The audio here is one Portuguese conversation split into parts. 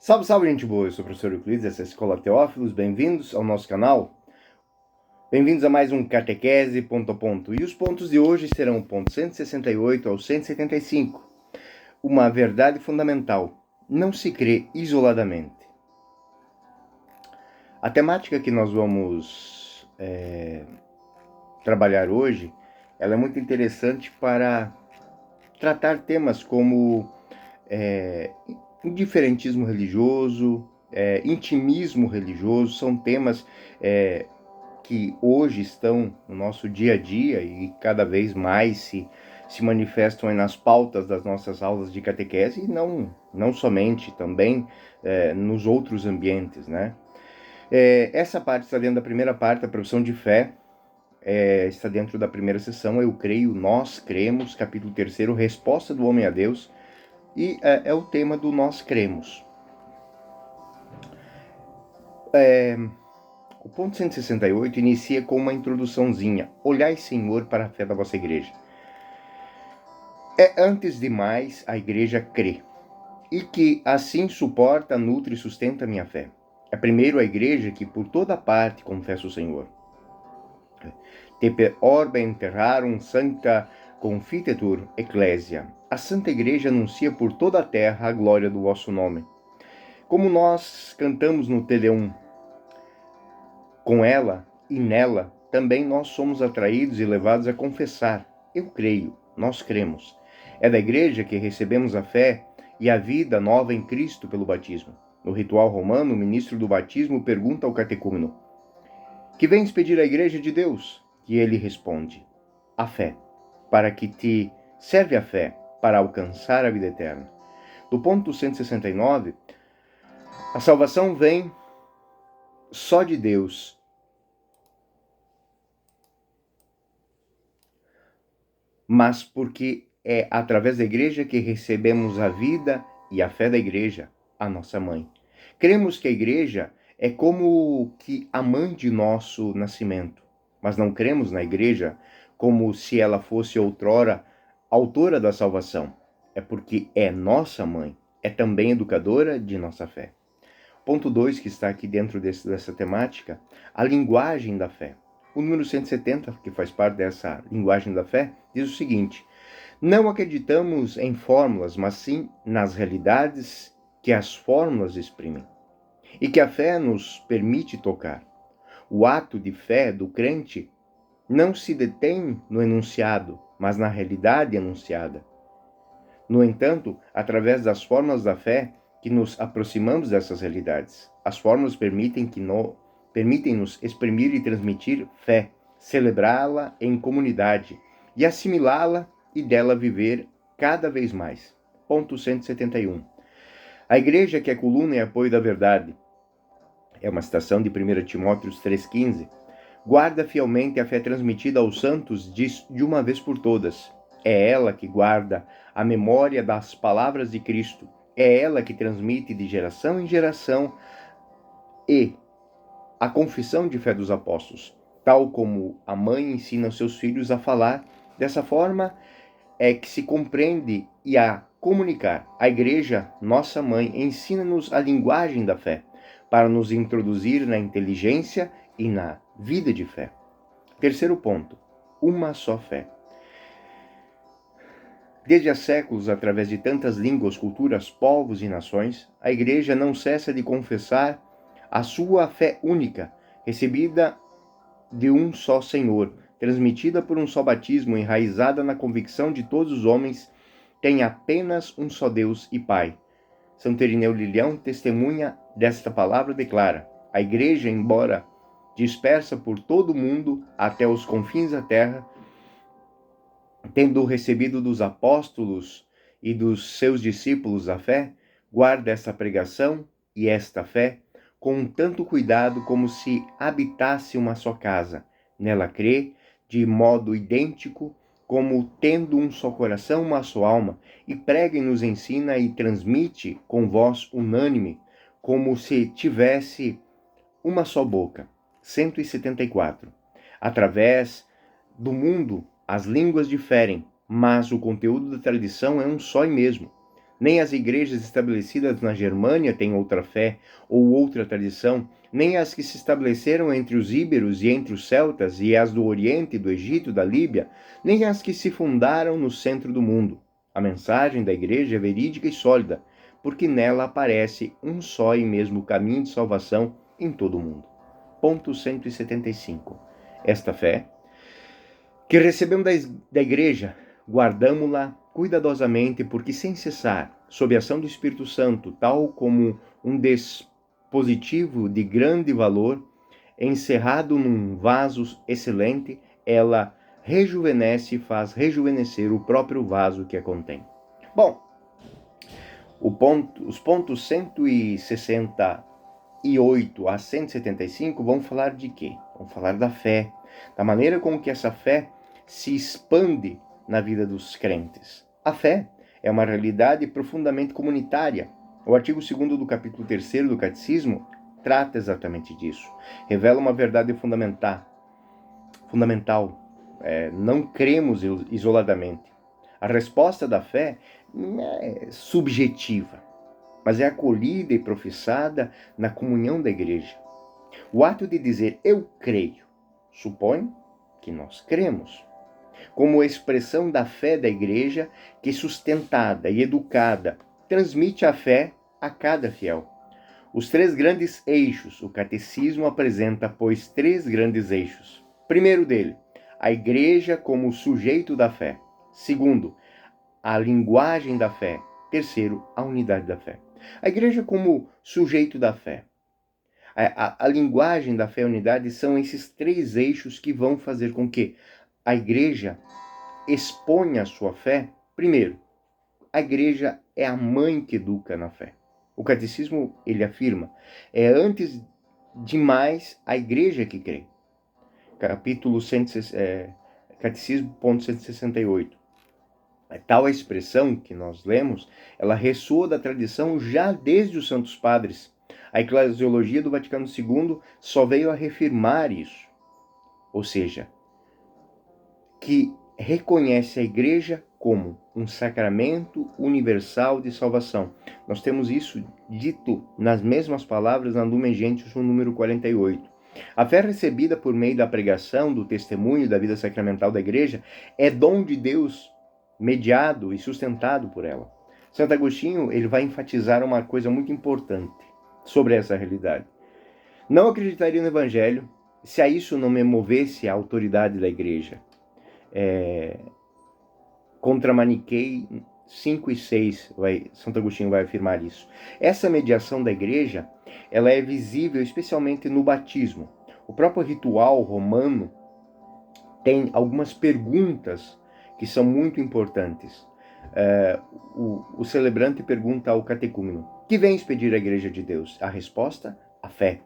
Salve, salve, gente boa! Eu sou o professor Euclides, essa é a Escola Teófilos. Bem-vindos ao nosso canal. Bem-vindos a mais um Catequese Ponto a Ponto. E os pontos de hoje serão o ponto 168 ao 175. Uma verdade fundamental: não se crê isoladamente. A temática que nós vamos trabalhar hoje, ela é muito interessante para tratar temas como indiferentismo religioso, intimismo religioso. São temas que hoje estão no nosso dia a dia e cada vez mais se manifestam nas pautas das nossas aulas de catequese, e não somente, também nos outros ambientes, né? Essa parte está dentro da primeira parte, a profissão de fé, está dentro da primeira sessão, eu creio, nós cremos, capítulo 3º, resposta do homem a Deus, e é o tema do nós cremos. O ponto 168 inicia com uma introduçãozinha. Olhai, Senhor, para a fé da vossa igreja. Antes de mais, a igreja crê, e que assim suporta, nutre e sustenta a minha fé. É primeiro a igreja que por toda parte confessa o Senhor. Te per orbe enterrarum sancta confitetur ecclesia. A Santa Igreja anuncia por toda a terra a glória do vosso nome. Como nós cantamos no Te Deum, com ela e nela, também nós somos atraídos e levados a confessar. Eu creio, nós cremos. É da igreja que recebemos a fé e a vida nova em Cristo pelo batismo. No ritual romano, o ministro do batismo pergunta ao catecúmeno: que vens pedir à igreja de Deus? E ele responde: a fé. Para que te serve a fé? Para alcançar a vida eterna. Do ponto 169, a salvação vem só de Deus. Mas porque é através da igreja que recebemos a vida e a fé da igreja, a nossa mãe. Cremos que a igreja é como que a mãe de nosso nascimento, mas não cremos na igreja como se ela fosse outrora autora da salvação. É porque é nossa mãe, é também educadora de nossa fé. Ponto 2, que está aqui dentro dessa temática, a linguagem da fé. O número 170, que faz parte dessa linguagem da fé, diz o seguinte: não acreditamos em fórmulas, mas sim nas realidades que as fórmulas exprimem, e que a fé nos permite tocar. O ato de fé do crente não se detém no enunciado, mas na realidade enunciada. No entanto, através das fórmulas da fé, que nos aproximamos dessas realidades. As fórmulas permitem-nos exprimir e transmitir fé, celebrá-la em comunidade e assimilá-la e dela viver cada vez mais. Ponto 171. A igreja que é coluna e apoio da verdade, é uma citação de 1 Timóteo 3,15, guarda fielmente a fé transmitida aos santos de uma vez por todas. É ela que guarda a memória das palavras de Cristo. É ela que transmite de geração em geração e a confissão de fé dos apóstolos, tal como a mãe ensina seus filhos a falar. Dessa forma é que se compreende e a comunicar. A igreja, nossa mãe, ensina-nos a linguagem da fé, para nos introduzir na inteligência e na vida de fé. Terceiro ponto, uma só fé. Desde há séculos, através de tantas línguas, culturas, povos e nações, a Igreja não cessa de confessar a sua fé única, recebida de um só Senhor, transmitida por um só batismo, enraizada na convicção de todos os homens, tem apenas um só Deus e Pai. Santo Irineu Lilião, testemunha desta palavra, declara: a Igreja, embora dispersa por todo o mundo até os confins da terra, tendo recebido dos apóstolos e dos seus discípulos a fé, guarda esta pregação e esta fé com tanto cuidado como se habitasse uma só casa. Nela crê de modo idêntico, como tendo um só coração, uma só alma, e prega e nos ensina e transmite com voz unânime, como se tivesse uma só boca. 174. Através do mundo, as línguas diferem, mas o conteúdo da tradição é um só e mesmo. Nem as igrejas estabelecidas na Germânia têm outra fé ou outra tradição, nem as que se estabeleceram entre os íberos e entre os celtas, e as do Oriente, do Egito, da Líbia, nem as que se fundaram no centro do mundo. A mensagem da igreja é verídica e sólida, porque nela aparece um só e mesmo caminho de salvação em todo o mundo. Ponto 175. Esta fé, que recebemos da igreja, guardamo-la cuidadosamente, porque sem cessar, sob a ação do Espírito Santo, tal como um dispositivo de grande valor, encerrado num vaso excelente, ela rejuvenesce e faz rejuvenescer o próprio vaso que a contém. Bom, os pontos 168 a 175 vão falar de quê? Vão falar da fé, da maneira com que essa fé se expande na vida dos crentes. A fé é uma realidade profundamente comunitária. O artigo 2º do capítulo 3º do Catecismo trata exatamente disso. Revela uma verdade fundamental. Não cremos isoladamente. A resposta da fé não é subjetiva, mas é acolhida e professada na comunhão da igreja. O ato de dizer eu creio supõe que nós cremos, como expressão da fé da igreja, que sustentada e educada transmite a fé a cada fiel. Os 3 grandes eixos. O catecismo apresenta, pois, 3 grandes eixos. Primeiro dele, a igreja como sujeito da fé. Segundo, a linguagem da fé. Terceiro, a unidade da fé. A igreja como sujeito da fé. A linguagem da fé e a unidade são esses 3 eixos que vão fazer com que a igreja exponha a sua fé. Primeiro, a igreja é a mãe que educa na fé. O catecismo, ele afirma, é antes de mais a igreja que crê. Catecismo, ponto 168. Tal expressão que nós lemos, ela ressoa da tradição já desde os Santos Padres. A eclesiologia do Vaticano II só veio a reafirmar isso. Ou seja, que reconhece a igreja como um sacramento universal de salvação. Nós temos isso dito nas mesmas palavras na Lumen Gentium, número 48. A fé recebida por meio da pregação, do testemunho da vida sacramental da igreja, é dom de Deus, mediado e sustentado por ela. Santo Agostinho, ele vai enfatizar uma coisa muito importante sobre essa realidade. Não acreditaria no Evangelho se a isso não me movesse a autoridade da igreja. Contra Maniquei 5 e 6, Santo Agostinho vai afirmar isso. Essa mediação da igreja, ela é visível especialmente no batismo. O próprio ritual romano tem algumas perguntas que são muito importantes. O celebrante pergunta ao catecúmeno: que vens pedir à igreja de Deus? A resposta: a fé.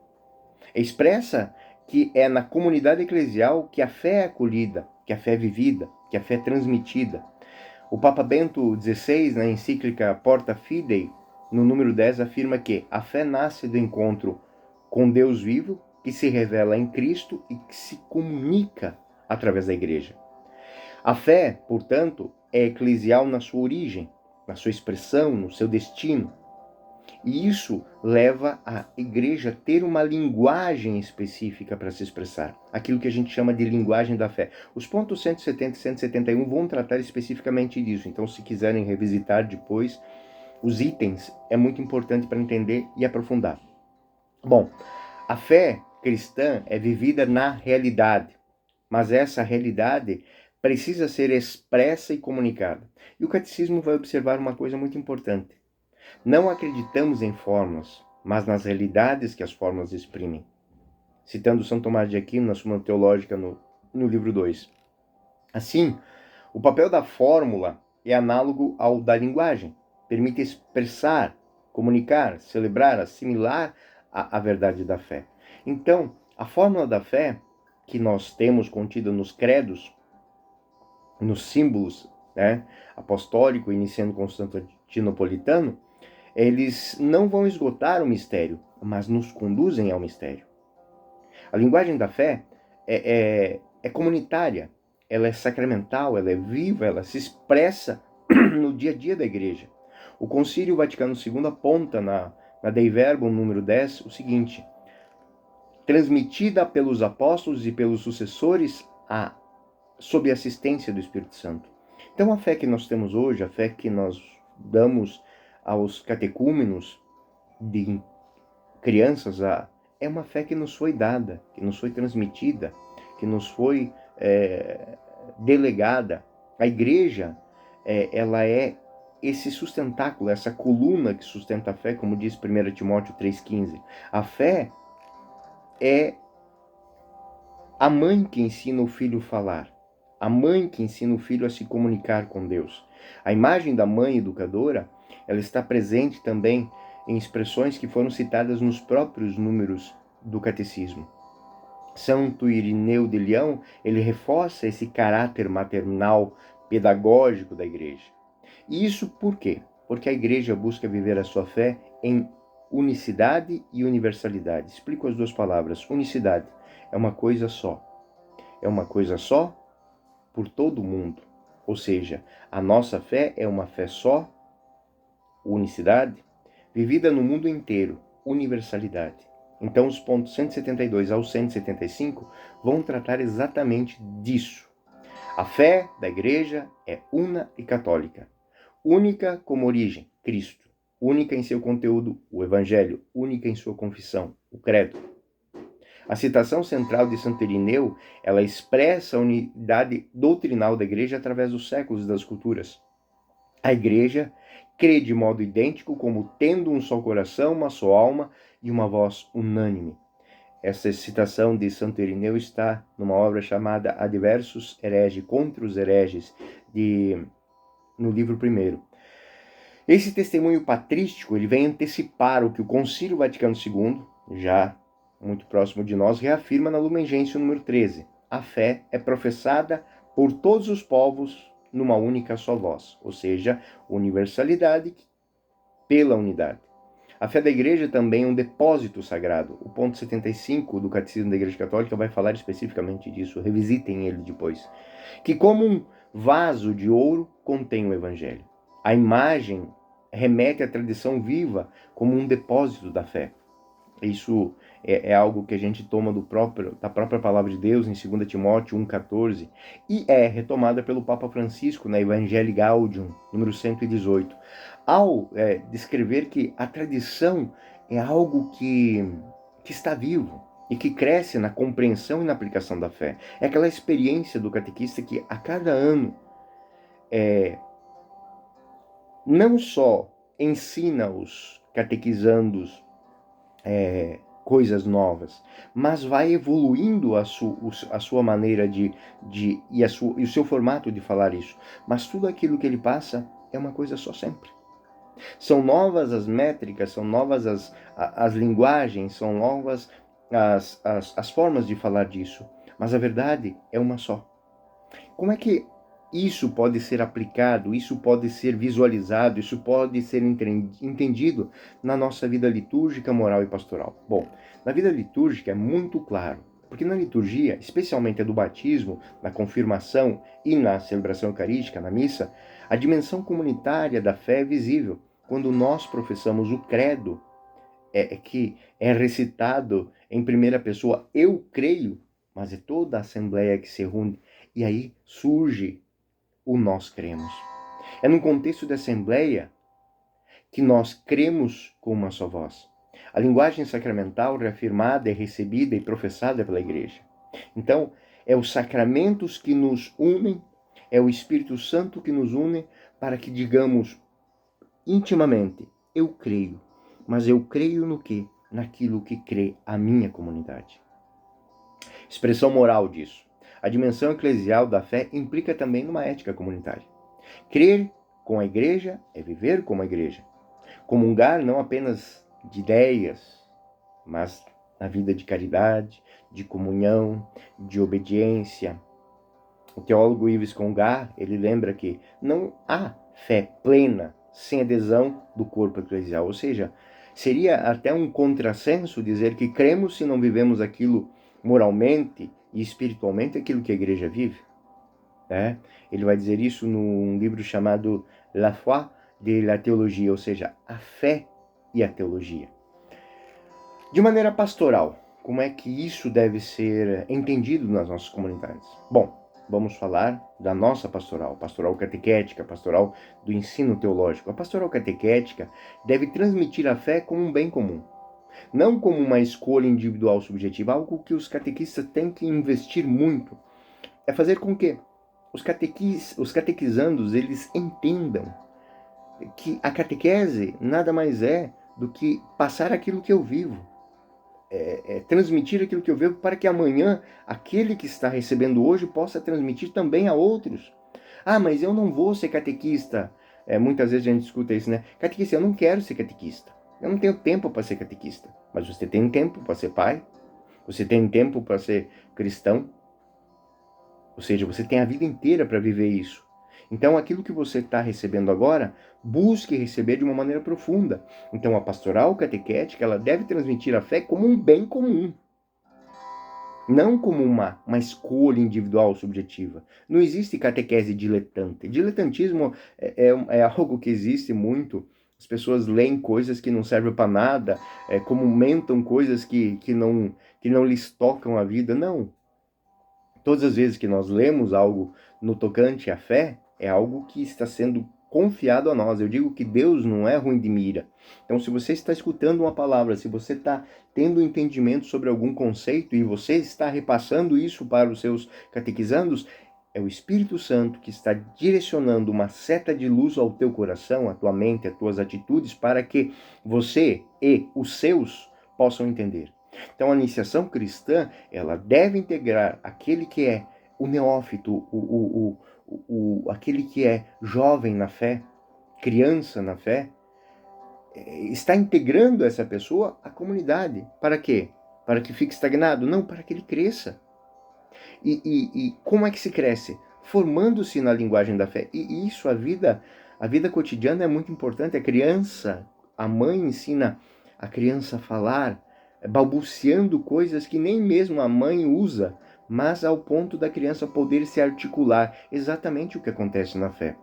Expressa que é na comunidade eclesial que a fé é acolhida, que a fé é vivida, que a fé é transmitida. O Papa Bento XVI, na encíclica Porta Fidei, no número 10, afirma que a fé nasce do encontro com Deus vivo, que se revela em Cristo e que se comunica através da igreja. A fé, portanto, é eclesial na sua origem, na sua expressão, no seu destino. E isso leva a igreja a ter uma linguagem específica para se expressar, aquilo que a gente chama de linguagem da fé. Os pontos 170 e 171 vão tratar especificamente disso, então se quiserem revisitar depois os itens, é muito importante para entender e aprofundar. Bom, a fé cristã é vivida na realidade, mas essa realidade precisa ser expressa e comunicada. E o catecismo vai observar uma coisa muito importante. Não acreditamos em fórmulas, mas nas realidades que as fórmulas exprimem. Citando São Tomás de Aquino na Suma Teológica no livro 2. Assim, o papel da fórmula é análogo ao da linguagem. Permite expressar, comunicar, celebrar, assimilar a verdade da fé. Então, a fórmula da fé que nós temos contida nos credos, nos símbolos, apostólico, iniciando Constantinopolitano, eles não vão esgotar o mistério, mas nos conduzem ao mistério. A linguagem da fé é comunitária, ela é sacramental, ela é viva, ela se expressa no dia a dia da igreja. O Concílio Vaticano II aponta na Dei Verbum número 10 o seguinte: transmitida pelos apóstolos e pelos sucessores sob a assistência do Espírito Santo. Então a fé que nós temos hoje, a fé que nós damos aos catecúmenos de crianças, é uma fé que nos foi dada, que nos foi transmitida, que nos foi delegada. A igreja, ela é esse sustentáculo, essa coluna que sustenta a fé, como diz 1 Timóteo 3,15. A fé é a mãe que ensina o filho a falar, a mãe que ensina o filho a se comunicar com Deus. A imagem da mãe educadora, ela está presente também em expressões que foram citadas nos próprios números do catecismo. Santo Irineu de Leão, ele reforça esse caráter maternal pedagógico da igreja. E isso por quê? Porque a igreja busca viver a sua fé em unicidade e universalidade. Explico as duas palavras. Unicidade é uma coisa só. É uma coisa só por todo mundo. Ou seja, a nossa fé é uma fé só, unicidade, vivida no mundo inteiro, universalidade. Então, os pontos 172 ao 175 vão tratar exatamente disso. A fé da igreja é una e católica. Única como origem, Cristo. Única em seu conteúdo, o Evangelho. Única em sua confissão, o Credo. A citação central de Santo Irineu, ela expressa a unidade doutrinal da igreja através dos séculos e das culturas. A igreja crê de modo idêntico como tendo um só coração, uma só alma e uma voz unânime. Essa citação de Santo Irineu está numa obra chamada Adversus Heregi, contra os hereges, no livro 1. Esse testemunho patrístico, ele vem antecipar o que o Concílio Vaticano II, já muito próximo de nós, reafirma na Lumen Gentium número 13. A fé é professada por todos os povos numa única só voz, ou seja, universalidade pela unidade. A fé da igreja também é um depósito sagrado. O ponto 75 do Catecismo da Igreja Católica vai falar especificamente disso, revisitem ele depois. Que como um vaso de ouro contém o Evangelho. A imagem remete à tradição viva como um depósito da fé. Isso é algo que a gente toma da própria palavra de Deus em 2 Timóteo 1,14 e é retomada pelo Papa Francisco na Evangelii Gaudium, número 118, ao descrever que a tradição é algo que está vivo e que cresce na compreensão e na aplicação da fé. É aquela experiência do catequista que a cada ano não só ensina os catequizandos coisas novas, mas vai evoluindo a sua maneira e o seu formato de falar isso. Mas tudo aquilo que ele passa é uma coisa só sempre. São novas as métricas, são novas as linguagens, são novas as formas de falar disso, mas a verdade é uma só. Como é que isso pode ser aplicado, isso pode ser visualizado, isso pode ser entendido na nossa vida litúrgica, moral e pastoral? Bom, na vida litúrgica é muito claro, porque na liturgia, especialmente a do batismo, na confirmação e na celebração eucarística, na missa, a dimensão comunitária da fé é visível. Quando nós professamos o credo, que é recitado em primeira pessoa, eu creio, mas é toda a assembleia que se reúne, e aí surge o nós cremos. É num contexto de assembleia que nós cremos com uma só voz. A linguagem sacramental reafirmada é recebida e professada pela igreja. Então, é os sacramentos que nos unem, é o Espírito Santo que nos une para que digamos intimamente, eu creio, mas eu creio no quê? Naquilo que crê a minha comunidade. Expressão moral disso. A dimensão eclesial da fé implica também numa ética comunitária. Crer com a igreja é viver como a igreja. Comungar não apenas de ideias, mas na vida de caridade, de comunhão, de obediência. O teólogo Yves Congar, ele lembra que não há fé plena sem adesão do corpo eclesial. Ou seja, seria até um contrassenso dizer que cremos se não vivemos aquilo moralmente e espiritualmente, aquilo que a igreja vive. Ele vai dizer isso num livro chamado La foi de la teologia, ou seja, a fé e a teologia. De maneira pastoral, como é que isso deve ser entendido nas nossas comunidades? Bom, vamos falar da nossa pastoral, pastoral catequética, pastoral do ensino teológico. A pastoral catequética deve transmitir a fé como um bem comum, não como uma escolha individual subjetiva, algo que os catequistas têm que investir muito. É fazer com que os catequizandos eles entendam que a catequese nada mais é do que passar aquilo que eu vivo, transmitir aquilo que eu vivo para que amanhã aquele que está recebendo hoje possa transmitir também a outros. Ah, mas eu não vou ser catequista. Muitas vezes a gente escuta isso, né? Catequista, eu não quero ser catequista. Eu não tenho tempo para ser catequista. Mas você tem tempo para ser pai? Você tem tempo para ser cristão? Ou seja, você tem a vida inteira para viver isso. Então, aquilo que você está recebendo agora, busque receber de uma maneira profunda. Então, a pastoral catequética, ela deve transmitir a fé como um bem comum, não como uma escolha individual subjetiva. Não existe catequese diletante. Diletantismo é algo que existe muito. As pessoas leem coisas que não servem para nada, comentam coisas que não lhes tocam a vida. Não. Todas as vezes que nós lemos algo no tocante à fé, é algo que está sendo confiado a nós. Eu digo que Deus não é ruim de mira. Então, se você está escutando uma palavra, se você está tendo entendimento sobre algum conceito e você está repassando isso para os seus catequizandos, é o Espírito Santo que está direcionando uma seta de luz ao teu coração, à tua mente, às tuas atitudes, para que você e os seus possam entender. Então, a iniciação cristã, ela deve integrar aquele que é o neófito, aquele que é jovem na fé, criança na fé, está integrando essa pessoa à comunidade. Para quê? Para que fique estagnado? Não, para que ele cresça. E como é que se cresce? Formando-se na linguagem da fé. E isso, a vida cotidiana é muito importante. A mãe ensina a criança a falar, balbuciando coisas que nem mesmo a mãe usa, mas ao ponto da criança poder se articular. Exatamente o que acontece na fé.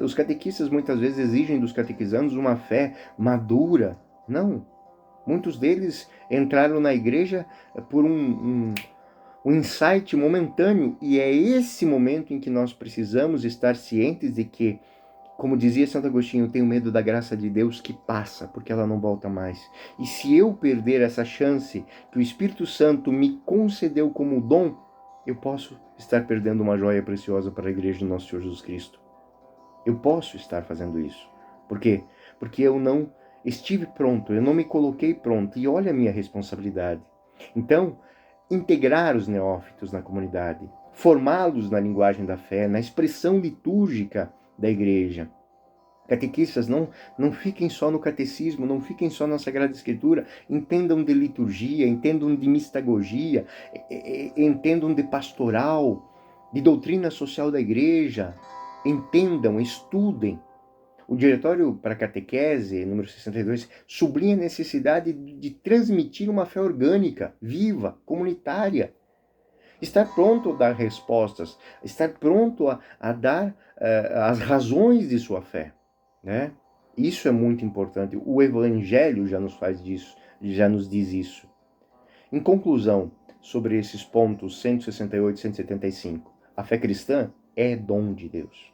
Os catequistas muitas vezes exigem dos catequizandos uma fé madura. Não. Muitos deles entraram na igreja por um insight momentâneo, e é esse momento em que nós precisamos estar cientes de que, como dizia Santo Agostinho, eu tenho medo da graça de Deus que passa, porque ela não volta mais. E se eu perder essa chance que o Espírito Santo me concedeu como dom, eu posso estar perdendo uma joia preciosa para a igreja do nosso Senhor Jesus Cristo. Eu posso estar fazendo isso. Por quê? Porque eu não estive pronto, eu não me coloquei pronto, e olha a minha responsabilidade. Então, integrar os neófitos na comunidade, formá-los na linguagem da fé, na expressão litúrgica da igreja. Catequistas, não fiquem só no catecismo, não fiquem só na Sagrada Escritura, entendam de liturgia, entendam de mistagogia, entendam de pastoral, de doutrina social da igreja, entendam, estudem. O Diretório para a Catequese, número 62, sublinha a necessidade de transmitir uma fé orgânica, viva, comunitária. Estar pronto a dar respostas, estar pronto a dar as razões de sua fé, né? Isso é muito importante. O Evangelho já nos faz disso, já nos diz isso. Em conclusão, sobre esses pontos 168 e 175, a fé cristã é dom de Deus.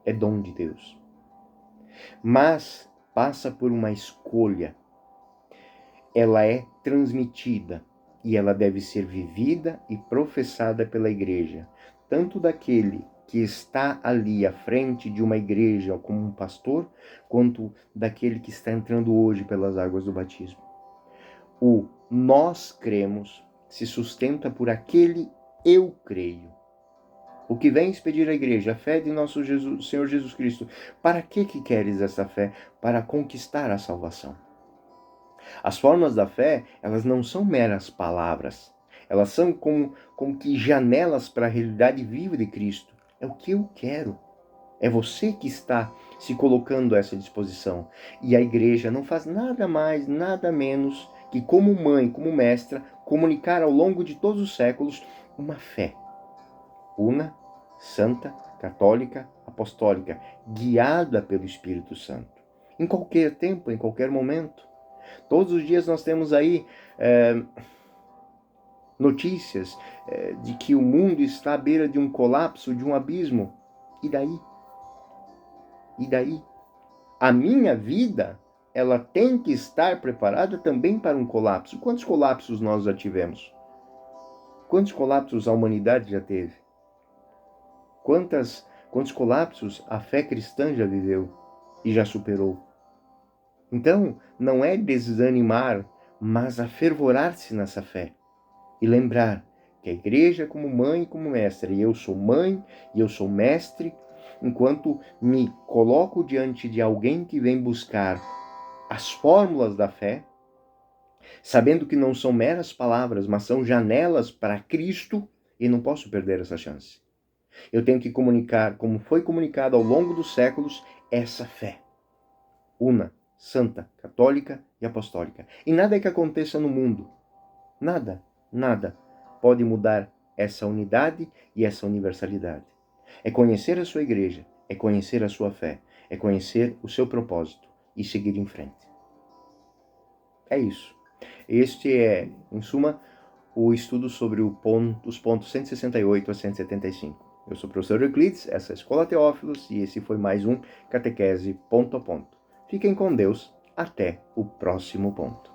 É dom de Deus. Mas passa por uma escolha. Ela é transmitida e ela deve ser vivida e professada pela igreja, tanto daquele que está ali à frente de uma igreja como um pastor, quanto daquele que está entrando hoje pelas águas do batismo. O nós cremos se sustenta por aquele eu creio. O que vens pedir à igreja? A fé de nosso Senhor Jesus Cristo. Para que queres essa fé? Para conquistar a salvação. As formas da fé, elas não são meras palavras. Elas são como que janelas para a realidade viva de Cristo. É o que eu quero. É você que está se colocando a essa disposição. E a igreja não faz nada mais, nada menos que, como mãe, como mestra, comunicar ao longo de todos os séculos uma fé una, santa, católica, apostólica, guiada pelo Espírito Santo. Em qualquer tempo, em qualquer momento. Todos os dias nós temos aí notícias de que o mundo está à beira de um colapso, de um abismo. E daí? E daí? A minha vida, ela tem que estar preparada também para um colapso. Quantos colapsos nós já tivemos? Quantos colapsos a humanidade já teve? Quantos colapsos a fé cristã já viveu e já superou? Então, não é desanimar, mas afervorar-se nessa fé. E lembrar que a igreja é como mãe e como mestre. E eu sou mãe e eu sou mestre, enquanto me coloco diante de alguém que vem buscar as fórmulas da fé, sabendo que não são meras palavras, mas são janelas para Cristo, e não posso perder essa chance. Eu tenho que comunicar, como foi comunicado ao longo dos séculos, essa fé. Una, santa, católica e apostólica. E nada que aconteça no mundo, nada pode mudar essa unidade e essa universalidade. É conhecer a sua igreja, é conhecer a sua fé, é conhecer o seu propósito e seguir em frente. É isso. Este é, em suma, o estudo sobre os pontos 168 a 175. Eu sou o professor Euclides, essa é a Escola Teófilos e esse foi mais um Catequese Ponto a Ponto. Fiquem com Deus, até o próximo ponto.